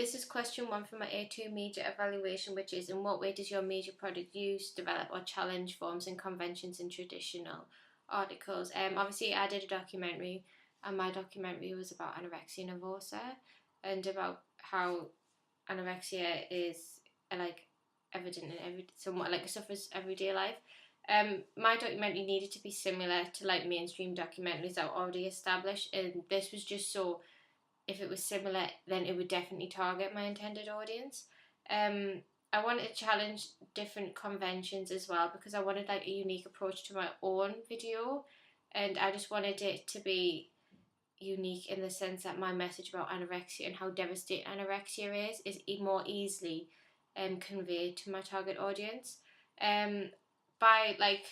This is question 1 from my A2 media evaluation, which is, in what way does your media product use, develop or challenge forms and conventions in traditional articles? Obviously I did a documentary, and my documentary was about anorexia nervosa and about how anorexia is like evident in somewhat like suffers everyday life. My documentary needed to be similar to like mainstream documentaries that were already established, and this was just so if it was similar, then it would definitely target my intended audience. I wanted to challenge different conventions as well, because I wanted like a unique approach to my own video, and I just wanted it to be unique in the sense that my message about anorexia and how devastating anorexia is more easily conveyed to my target audience. By like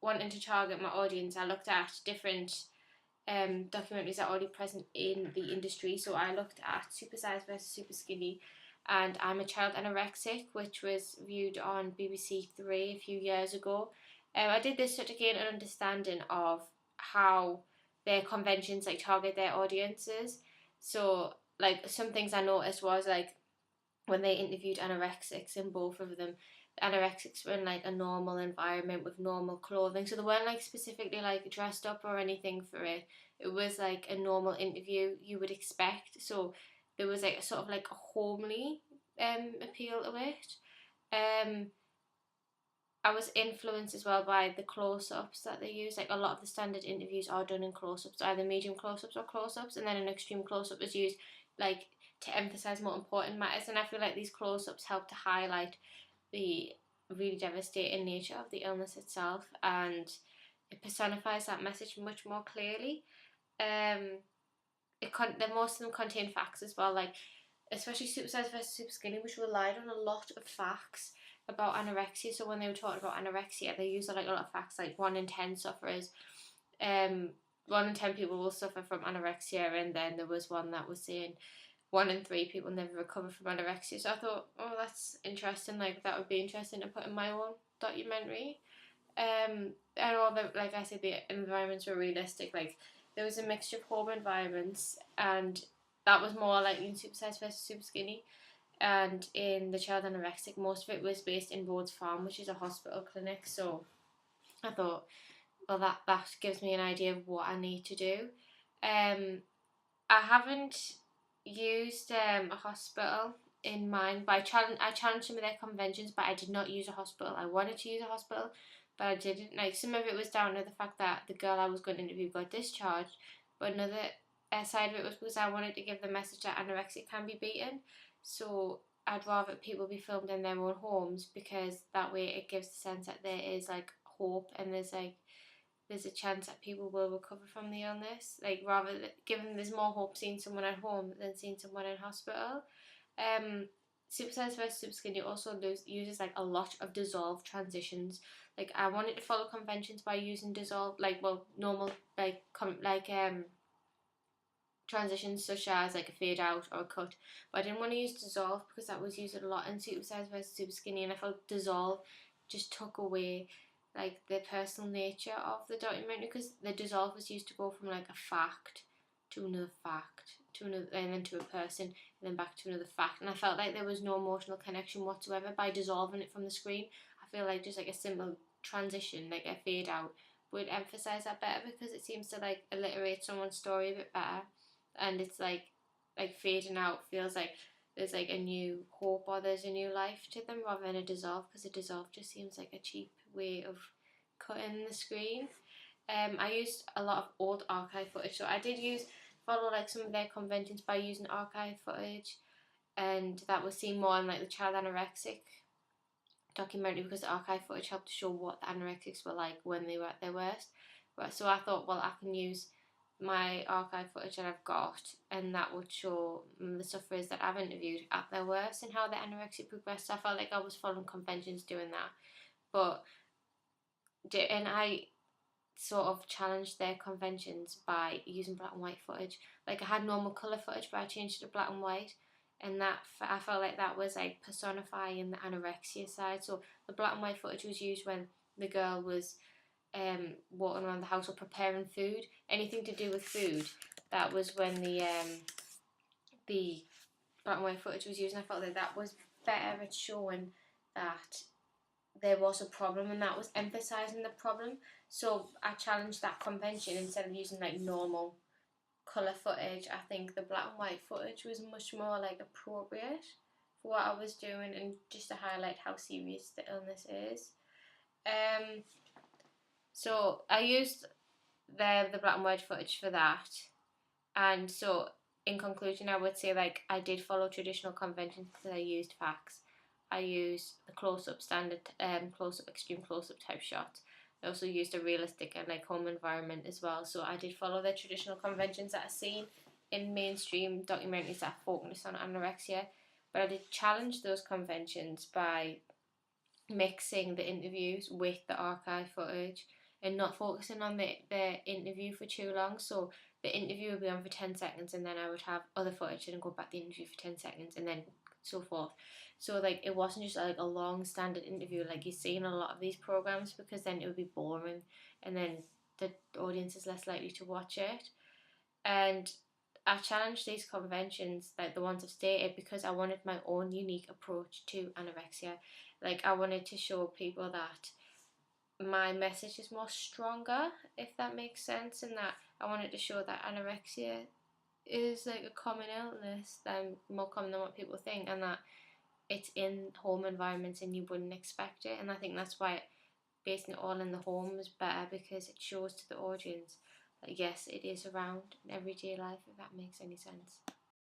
wanting to target my audience, I looked at different documentaries that are already present in the industry. So I looked at Super Size versus Super Skinny and I'm a Child Anorexic, which was viewed on BBC Three a few years ago. I did this to gain an understanding of how their conventions like target their audiences. So like some things I noticed was like when they interviewed anorexics, in both of them, the anorexics were in like a normal environment with normal clothing, so they weren't like specifically like dressed up or anything for it. It was like a normal interview you would expect, so there was like a sort of like a homely appeal to it. I was influenced as well by the close-ups that they use. Like a lot of the standard interviews are done in close-ups, either medium close-ups or close-ups, and then an extreme close-up is used like to emphasize more important matters. And I feel like these close-ups help to highlight the really devastating nature of the illness itself, and it personifies that message much more clearly. Most of them contain facts as well, like especially Super Size versus Super Skinny, which relied on a lot of facts about anorexia. So when they were talking about anorexia, they used like a lot of facts, like 1 in 10 sufferers. 1 in 10 people will suffer from anorexia, and then there was one that was saying 1 in 3 people never recover from anorexia. So I thought, oh, that's interesting. Like that would be interesting to put in my own documentary. And all the, like I said, the environments were realistic. Like there was a mixture of home environments, and that was more like in Super Size versus Super Skinny. And in the Child Anorexic, most of it was based in Rhodes Farm, which is a hospital clinic. So I thought, well, that gives me an idea of what I need to do. I haven't used a hospital in mind, but I challenged some of their conventions, but I did not use a hospital. I wanted to use a hospital, but I didn't. Like some of it was down to the fact that the girl I was going to interview got discharged, but another side of it was because I wanted to give the message that anorexia can be beaten. So I'd rather people be filmed in their own homes, because that way it gives the sense that there is like hope, and there's a chance that people will recover from the illness. Like rather given there's more hope seeing someone at home than seeing someone in hospital. Super Size vs Super Skinny also uses like a lot of dissolve transitions. Like I wanted to follow conventions by using dissolve, like normal transitions such as like a fade out or a cut, but I didn't want to use dissolve because that was used a lot in Super Size vs Super Skinny, and I felt dissolve just took away like the personal nature of the documentary, because the dissolve was used to go from like a fact to another fact to another, and then to a person, and then back to another fact, and I felt like there was no emotional connection whatsoever by dissolving it from the screen. I feel like just like a simple transition, like a fade out, would emphasize that better, because it seems to like alliterate someone's story a bit better, and it's like fading out feels like there's like a new hope or there's a new life to them, rather than a dissolve, because a dissolve just seems like a cheap way of cutting the screen. I used a lot of old archive footage, so I did follow like some of their conventions by using archive footage, and that was seen more in like the Child Anorexic documentary, because the archive footage helped to show what the anorexics were like when they were at their worst. So I thought, well, I can use my archive footage that I've got, and that would show the sufferers that I've interviewed at their worst and how the anorexia progressed. So I felt like I was following conventions doing that, and I sort of challenged their conventions by using black and white footage. Like I had normal colour footage, but I changed it to black and white, and that I felt like that was like personifying the anorexia side. So the black and white footage was used when the girl was walking around the house or preparing food, anything to do with food. That was when the black and white footage was used, and I felt like that was better at showing that there was a problem, and that was emphasising the problem. So I challenged that convention. Instead of using like normal colour footage, I think the black and white footage was much more like appropriate for what I was doing, and just to highlight how serious the illness is. So I used the black and white footage for that, and so in conclusion, I would say like I did follow traditional conventions because I used facts. I used the close-up standard, close-up, extreme close-up type shots. I also used a realistic and like home environment as well. So I did follow the traditional conventions that are seen in mainstream documentaries that focus on anorexia, but I did challenge those conventions by mixing the interviews with the archive footage and not focusing on the interview for too long. So the interview would be on for 10 seconds, and then I would have other footage and go back the interview for 10 seconds, and then so forth. So like it wasn't just like a long standard interview like you see in a lot of these programs, because then it would be boring and then the audience is less likely to watch it. And I challenged these conventions, like the ones I've stated, because I wanted my own unique approach to anorexia. Like I wanted to show people that my message is more stronger, if that makes sense, and that I wanted to show that anorexia is like a common illness, more common than what people think, and that it's in home environments and you wouldn't expect it. And I think that's why basing it all in the home is better, because it shows to the audience that yes, it is around in everyday life, if that makes any sense.